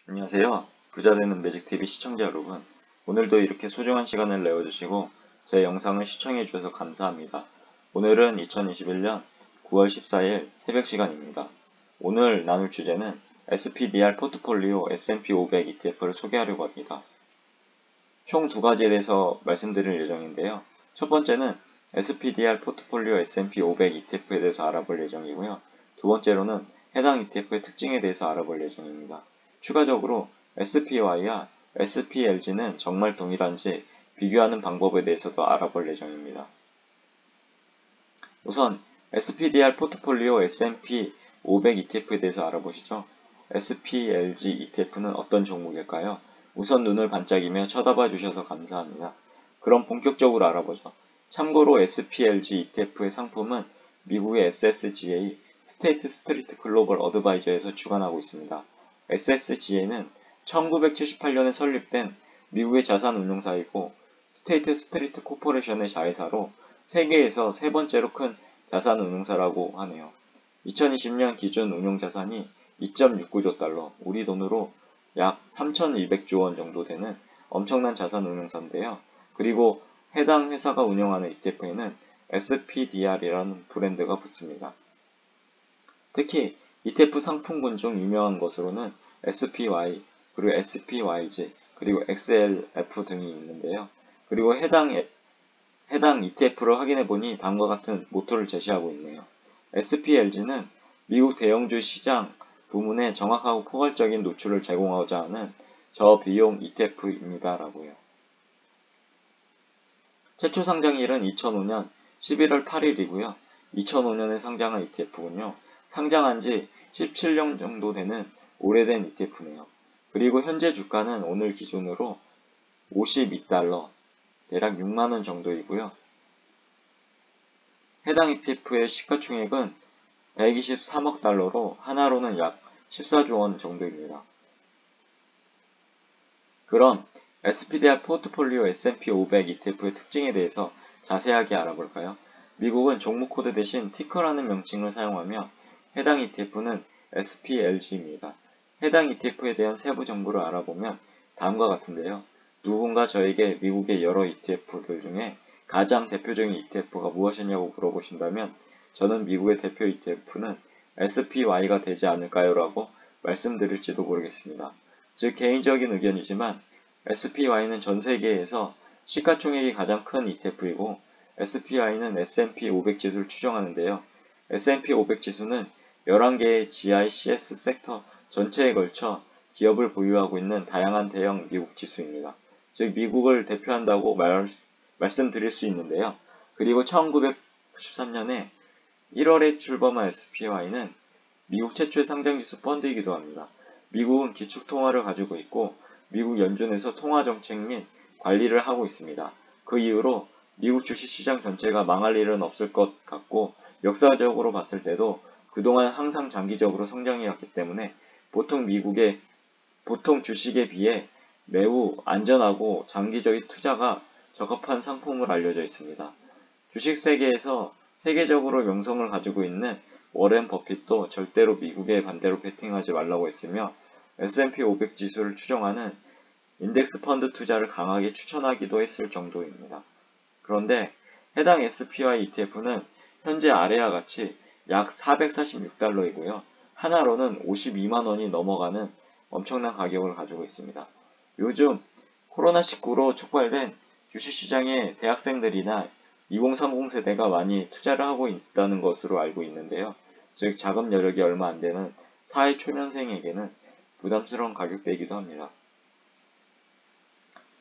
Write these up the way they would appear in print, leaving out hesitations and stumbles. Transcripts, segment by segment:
안녕하세요. 부자되는 매직TV 시청자 여러분. 오늘도 이렇게 소중한 시간을 내어주시고 제 영상을 시청해주셔서 감사합니다. 오늘은 2021년 9월 14일 새벽 시간입니다. 오늘 나눌 주제는 SPDR 포트폴리오 S&P 500 ETF를 소개하려고 합니다. 총 두 가지에 대해서 말씀드릴 예정인데요. 첫 번째는 SPDR 포트폴리오 S&P 500 ETF에 대해서 알아볼 예정이고요. 두 번째로는 해당 ETF의 특징에 대해서 알아볼 예정입니다. 추가적으로 SPY와 SPLG는 정말 동일한지 비교하는 방법에 대해서도 알아볼 예정입니다. 우선 SPDR 포트폴리오 S&P 500 ETF에 대해서 알아보시죠. SPLG ETF는 어떤 종목일까요? 우선 눈을 반짝이며 쳐다봐 주셔서 감사합니다. 그럼 본격적으로 알아보죠. 참고로 SPLG ETF의 상품은 미국의 SSGA 스테이트 스트리트 글로벌 어드바이저에서 주관하고 있습니다. SSGA는 1978년에 설립된 미국의 자산운용사이고 스테이트 스트리트 코퍼레이션의 자회사로 세계에서 세 번째로 큰 자산운용사라고 하네요. 2020년 기준 운용자산이 2.69조 달러, 우리 돈으로 약 3,200조 원 정도 되는 엄청난 자산운용사인데요. 그리고 해당 회사가 운영하는 ETF에는 SPDR이라는 브랜드가 붙습니다. 특히 ETF 상품군 중 유명한 것으로는 SPY, 그리고 SPYG, 그리고 XLF 등이 있는데요. 그리고 해당 ETF를 확인해보니 다음과 같은 모토를 제시하고 있네요. SPLG는 미국 대형주 시장 부문에 정확하고 포괄적인 노출을 제공하고자 하는 저비용 ETF입니다. 라고요. 최초 상장일은 2005년 11월 8일이고요. 2005년에 상장한 ETF군요. 상장한 지 17년 정도 되는 오래된 ETF네요. 그리고 현재 주가는 오늘 기준으로 52달러, 대략 6만원 정도이고요. 해당 ETF의 시가총액은 123억 달러로 하나로는 약 14조 원 정도입니다. 그럼 SPDR 포트폴리오 S&P 500 ETF의 특징에 대해서 자세하게 알아볼까요? 미국은 종목 코드 대신 티커라는 명칭을 사용하며 해당 ETF는 SPLG입니다. 해당 ETF에 대한 세부 정보를 알아보면 다음과 같은데요. 누군가 저에게 미국의 여러 ETF들 중에 가장 대표적인 ETF가 무엇이냐고 물어보신다면 저는 미국의 대표 ETF는 SPY가 되지 않을까요? 라고 말씀드릴지도 모르겠습니다. 즉 개인적인 의견이지만 SPY는 전 세계에서 시가총액이 가장 큰 ETF이고 SPY는 S&P 500 지수를 추정하는데요. S&P 500 지수는 11개의 GICS 섹터 전체에 걸쳐 기업을 보유하고 있는 다양한 대형 미국 지수입니다. 즉 미국을 대표한다고 말씀드릴 수 있는데요. 그리고 1993년에 1월에 출범한 SPY는 미국 최초의 상장지수 펀드이기도 합니다. 미국은 기축통화를 가지고 있고 미국 연준에서 통화정책 및 관리를 하고 있습니다. 그 이후로 미국 주식시장 전체가 망할 일은 없을 것 같고 역사적으로 봤을 때도 그동안 항상 장기적으로 성장해왔기 때문에 보통 주식에 비해 매우 안전하고 장기적인 투자가 적합한 상품으로 알려져 있습니다. 주식 세계에서 세계적으로 명성을 가지고 있는 워렌 버핏도 절대로 미국에 반대로 베팅하지 말라고 했으며 S&P 500 지수를 추정하는 인덱스 펀드 투자를 강하게 추천하기도 했을 정도입니다. 그런데 해당 SPY ETF는 현재 아래와 같이 약 446달러이고요. 하나로는 52만원이 넘어가는 엄청난 가격을 가지고 있습니다. 요즘 코로나19로 촉발된 주식시장에 대학생들이나 2030 세대가 많이 투자를 하고 있다는 것으로 알고 있는데요. 즉 자금 여력이 얼마 안 되는 사회초년생에게는 부담스러운 가격대이기도 합니다.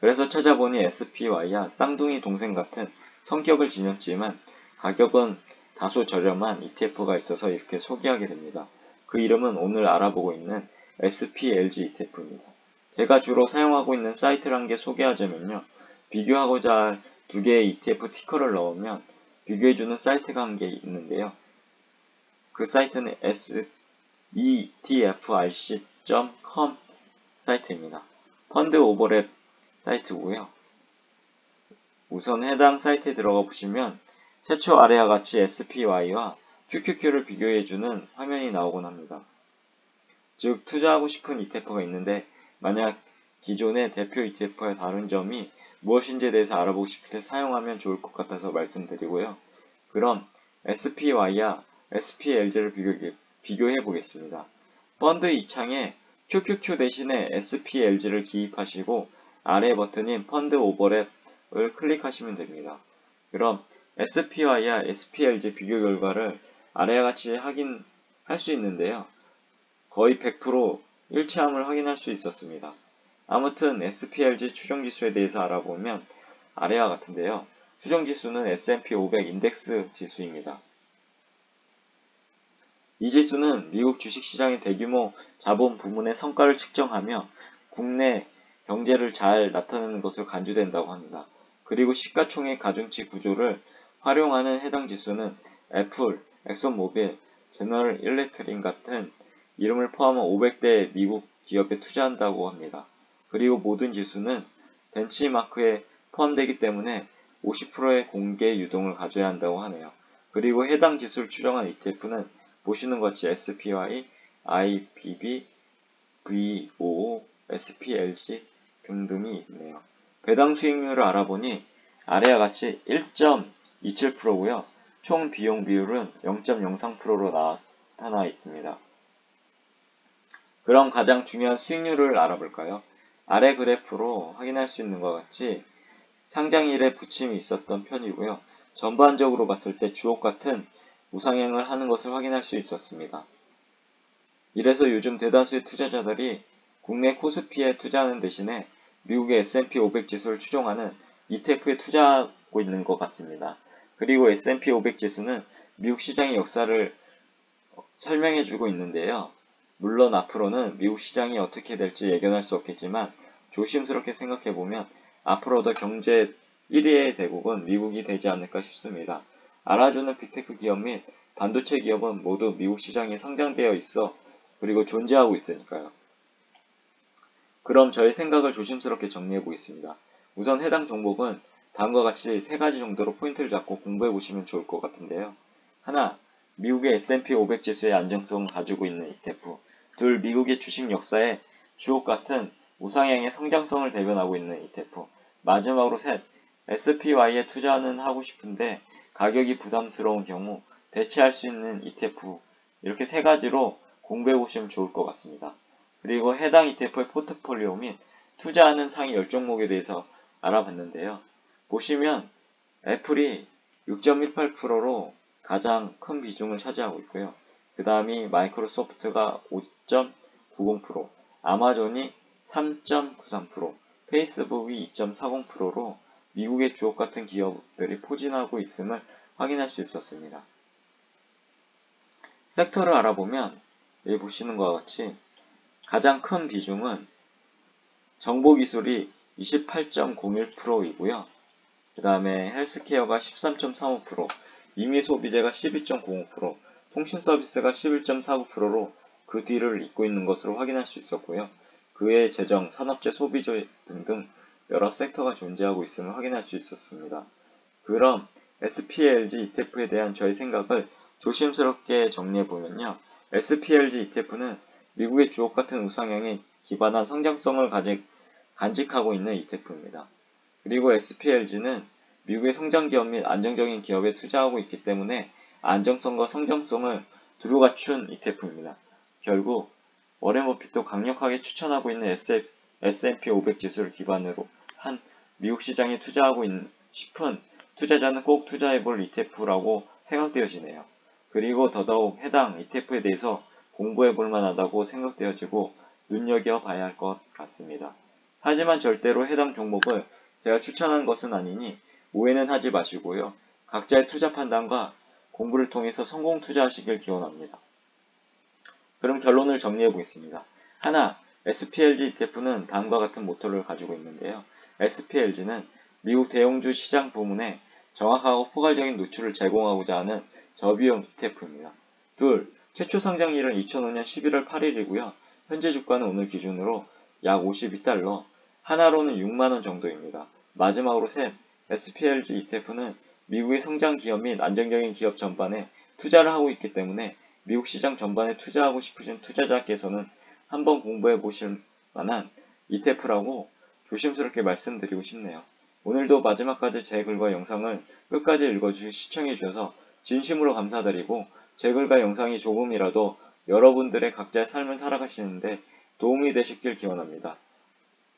그래서 찾아보니 SPY와 쌍둥이 동생 같은 성격을 지녔지만 가격은 다소 저렴한 ETF가 있어서 이렇게 소개하게 됩니다. 그 이름은 오늘 알아보고 있는 SPLG ETF입니다. 제가 주로 사용하고 있는 사이트를 한 개 소개하자면요. 비교하고자 할 두 개의 ETF 티커를 넣으면 비교해주는 사이트가 한 개 있는데요. 그 사이트는 etfrc.com 사이트입니다. 펀드 오버랩 사이트고요. 우선 해당 사이트에 들어가 보시면 최초 아래와 같이 SPY와 QQQ를 비교해주는 화면이 나오곤 합니다. 즉 투자하고 싶은 ETF가 있는데 만약 기존의 대표 ETF와 다른 점이 무엇인지에 대해서 알아보고 싶을 때 사용하면 좋을 것 같아서 말씀드리고요. 그럼 SPY와 SPLG를 비교해 보겠습니다. 펀드 2창에 QQQ 대신에 SPLG를 기입하시고 아래 버튼인 펀드 오버랩을 클릭하시면 됩니다. 그럼 SPY와 SPLG 비교 결과를 아래와 같이 확인할 수 있는데요. 거의 100% 일치함을 확인할 수 있었습니다. 아무튼 SPLG 추정지수에 대해서 알아보면 아래와 같은데요. 추정지수는 S&P 500 인덱스 지수입니다. 이 지수는 미국 주식시장의 대규모 자본 부문의 성과를 측정하며 국내 경제를 잘 나타내는 것으로 간주된다고 합니다. 그리고 시가총액 가중치 구조를 활용하는 해당 지수는 애플, 엑슨모빌, 제너럴 일렉트릭 같은 이름을 포함한 500대 미국 기업에 투자한다고 합니다. 그리고 모든 지수는 벤치마크에 포함되기 때문에 50%의 공개 유동을 가져야 한다고 하네요. 그리고 해당 지수를 추정한 ETF는 보시는 것 같이 SPY, IBB, VOO, SPLG 등등이 있네요. 배당 수익률을 알아보니 아래와 같이 1.27%고요. 총 비용 비율은 0.03%로 나타나 있습니다. 그럼 가장 중요한 수익률을 알아볼까요? 아래 그래프로 확인할 수 있는 것 같이 상장일에 부침이 있었던 편이고요. 전반적으로 봤을 때 주옥 같은 우상향을 하는 것을 확인할 수 있었습니다. 이래서 요즘 대다수의 투자자들이 국내 코스피에 투자하는 대신에 미국의 S&P 500 지수를 추종하는 ETF에 투자하고 있는 것 같습니다. 그리고 S&P 500 지수는 미국 시장의 역사를 설명해주고 있는데요. 물론 앞으로는 미국 시장이 어떻게 될지 예견할 수 없겠지만 조심스럽게 생각해보면 앞으로도 경제 1위의 대국은 미국이 되지 않을까 싶습니다. 알아주는 빅테크 기업 및 반도체 기업은 모두 미국 시장에 상장되어 있어 그리고 존재하고 있으니까요. 그럼 저의 생각을 조심스럽게 정리해 보겠습니다. 우선 해당 종목은 다음과 같이 3가지 정도로 포인트를 잡고 공부해 보시면 좋을 것 같은데요. 하나, 미국의 S&P 500 지수의 안정성을 가지고 있는 ETF. 둘, 미국의 주식 역사의 주옥 같은 우상향의 성장성을 대변하고 있는 ETF. 마지막으로 셋, SPY에 투자는 하고 싶은데 가격이 부담스러운 경우 대체할 수 있는 ETF. 이렇게 3가지로 공부해 보시면 좋을 것 같습니다. 그리고 해당 ETF의 포트폴리오 및 투자하는 상위 10종목에 대해서 알아봤는데요. 보시면 애플이 6.18%로 가장 큰 비중을 차지하고 있고요. 그 다음이 마이크로소프트가 5.90%, 아마존이 3.93%, 페이스북이 2.40%로 미국의 주옥 같은 기업들이 포진하고 있음을 확인할 수 있었습니다. 섹터를 알아보면 여기 보시는 것과 같이 가장 큰 비중은 정보기술이 28.01%이고요. 그 다음에 헬스케어가 13.35%, 임의소비재가 12.05%, 통신서비스가 11.49%로 그 뒤를 잇고 있는 것으로 확인할 수 있었고요. 그 외에 재정, 산업재, 소비재 등등 여러 섹터가 존재하고 있음을 확인할 수 있었습니다. 그럼 SPLG ETF에 대한 저의 생각을 조심스럽게 정리해보면요. SPLG ETF는 미국의 주옥 같은 우상향에 기반한 성장성을 간직하고 있는 ETF입니다. 그리고 SPLG는 미국의 성장기업 및 안정적인 기업에 투자하고 있기 때문에 안정성과 성장성을 두루 갖춘 ETF입니다. 결국 워렌 버핏도 강력하게 추천하고 있는 S&P 500 지수를 기반으로 한 미국 시장에 투자하고 싶은 투자자는 꼭 투자해볼 ETF라고 생각되어지네요. 그리고 더더욱 해당 ETF에 대해서 공부해볼 만하다고 생각되어지고 눈여겨봐야 할 것 같습니다. 하지만 절대로 해당 종목을 제가 추천한 것은 아니니 오해는 하지 마시고요. 각자의 투자 판단과 공부를 통해서 성공 투자하시길 기원합니다. 그럼 결론을 정리해 보겠습니다. 하나, SPLG ETF는 다음과 같은 모토를 가지고 있는데요. SPLG는 미국 대형주 시장 부문에 정확하고 포괄적인 노출을 제공하고자 하는 저비용 ETF입니다. 둘, 최초 상장일은 2005년 11월 8일이고요. 현재 주가는 오늘 기준으로 약 52달러, 하나로는 6만원 정도입니다. 마지막으로 셋, SPLG ETF는 미국의 성장 기업 및 안정적인 기업 전반에 투자를 하고 있기 때문에 미국 시장 전반에 투자하고 싶으신 투자자께서는 한번 공부해 보실 만한 ETF라고 조심스럽게 말씀드리고 싶네요. 오늘도 마지막까지 제 글과 영상을 끝까지 읽어주시 시청해 주셔서 진심으로 감사드리고 제 글과 영상이 조금이라도 여러분들의 각자의 삶을 살아가시는데 도움이 되셨길 기원합니다.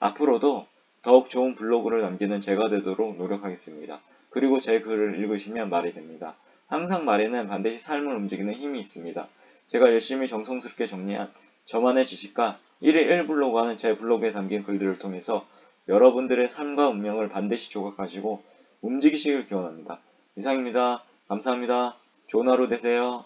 앞으로도 더욱 좋은 블로그를 남기는 제가 되도록 노력하겠습니다. 그리고 제 글을 읽으시면 말이 됩니다. 항상 말에는 반드시 삶을 움직이는 힘이 있습니다. 제가 열심히 정성스럽게 정리한 저만의 지식과 1일 1블로그 하는 제 블로그에 담긴 글들을 통해서 여러분들의 삶과 운명을 반드시 조각하시고 움직이시길 기원합니다. 이상입니다. 감사합니다. 좋은 하루 되세요.